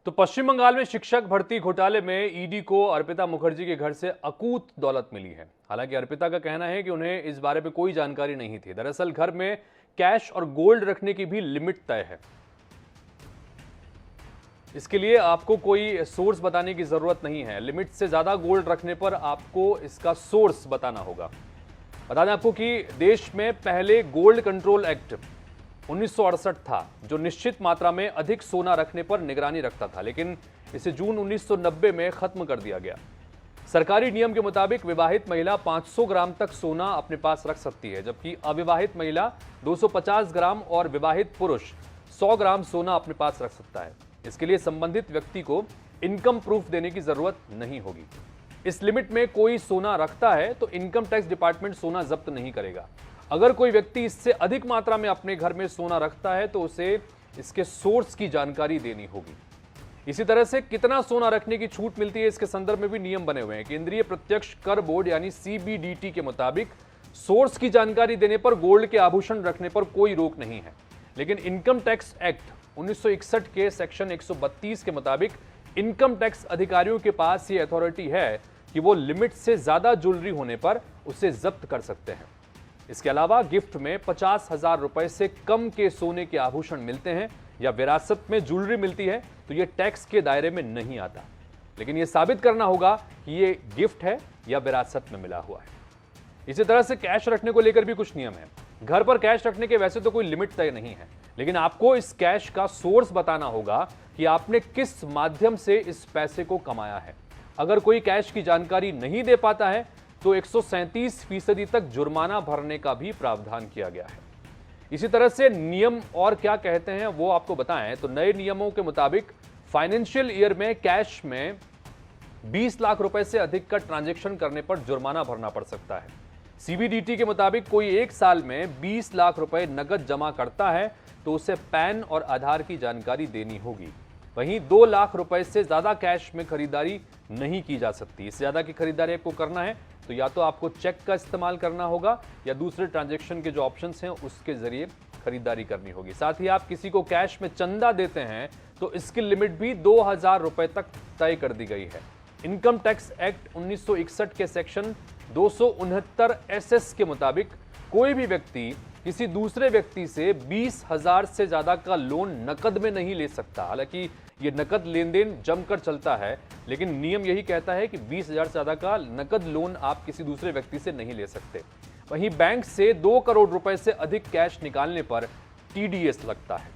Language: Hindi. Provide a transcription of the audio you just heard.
तो पश्चिम बंगाल में शिक्षक भर्ती घोटाले में ईडी को अर्पिता मुखर्जी के घर से अकूत दौलत मिली है। हालांकि अर्पिता का कहना है कि उन्हें इस बारे में कोई जानकारी नहीं थी। दरअसल घर में कैश और गोल्ड रखने की भी लिमिट तय है। इसके लिए आपको कोई सोर्स बताने की जरूरत नहीं है। लिमिट से ज्यादा गोल्ड रखने पर आपको इसका सोर्स बताना होगा। बता दें आपको कि देश में पहले गोल्ड कंट्रोल एक्ट 1968 था, जो निश्चित मात्रा में अधिक सोना रखने पर निगरानी रखता था, लेकिन इसे जून 1990 में खत्म कर दिया गया। सरकारी नियम के मुताबिक विवाहित महिला 500 ग्राम तक सोना अपने पास रख सकती है, जबकि अविवाहित महिला 250 ग्राम और विवाहित पुरुष 100 ग्राम सोना अपने पास रख सकता है। इसके लिए संबंधित व्यक्ति को इनकम प्रूफ देने की जरूरत नहीं होगी। इस लिमिट में कोई सोना रखता है तो इनकम टैक्स डिपार्टमेंट सोना जब्त नहीं करेगा। अगर कोई व्यक्ति इससे अधिक मात्रा में अपने घर में सोना रखता है तो उसे इसके सोर्स की जानकारी देनी होगी। इसी तरह से कितना सोना रखने की छूट मिलती है, इसके संदर्भ में भी नियम बने हुए हैं। केंद्रीय प्रत्यक्ष कर बोर्ड यानी सीबीडीटी के मुताबिक सोर्स की जानकारी देने पर गोल्ड के आभूषण रखने पर कोई रोक नहीं है, लेकिन इनकम टैक्स एक्ट 1961 के सेक्शन 132 के मुताबिक इनकम टैक्स अधिकारियों के पास ये अथॉरिटी है कि वो लिमिट से ज्यादा ज्वेलरी होने पर उसे जब्त कर सकते हैं। इसके अलावा गिफ्ट में 50,000 रुपए से कम के सोने के आभूषण मिलते हैं या विरासत में ज्वेलरी मिलती है तो ये टैक्स के दायरे में नहीं आता, लेकिन ये साबित करना होगा कि ये गिफ्ट है या विरासत में मिला हुआ है। इसी तरह से कैश रखने को लेकर भी कुछ नियम है। घर पर कैश रखने के वैसे तो कोई लिमिट तय नहीं है, लेकिन आपको इस कैश का सोर्स बताना होगा कि आपने किस माध्यम से इस पैसे को कमाया है। अगर कोई कैश की जानकारी नहीं दे पाता है तो 137% तक जुर्माना भरने का भी प्रावधान किया गया है। इसी तरह से नियम और क्या कहते हैं वो आपको बताएं तो नए नियमों के मुताबिक फाइनेंशियल ईयर में कैश में 20 लाख रुपए से अधिक का ट्रांजैक्शन करने पर जुर्माना भरना पड़ सकता है। सीबीडीटी के मुताबिक कोई एक साल में 20 लाख रुपए नकद जमा करता है तो उसे पैन और आधार की जानकारी देनी होगी। वहीं 2 लाख रुपए से ज्यादा कैश में खरीदारी नहीं की जा सकती। इससे ज्यादा की खरीदारी आपको करना है तो या तो आपको चेक का इस्तेमाल करना होगा या दूसरे ट्रांजैक्शन के जो ऑप्शंस हैं उसके जरिए खरीदारी करनी होगी। साथ ही आप किसी को कैश में चंदा देते हैं तो इसकी लिमिट भी 2000 रुपए तक तय कर दी गई है। इनकम टैक्स एक्ट 1961 के सेक्शन 269 SS के मुताबिक कोई भी व्यक्ति किसी दूसरे व्यक्ति से 20,000 से ज्यादा का लोन नकद में नहीं ले सकता। हालांकि ये नकद लेन देन जमकर चलता है, लेकिन नियम यही कहता है कि 20,000 से ज्यादा का नकद लोन आप किसी दूसरे व्यक्ति से नहीं ले सकते। वहीं बैंक से 2 करोड़ रुपए से अधिक कैश निकालने पर TDS लगता है।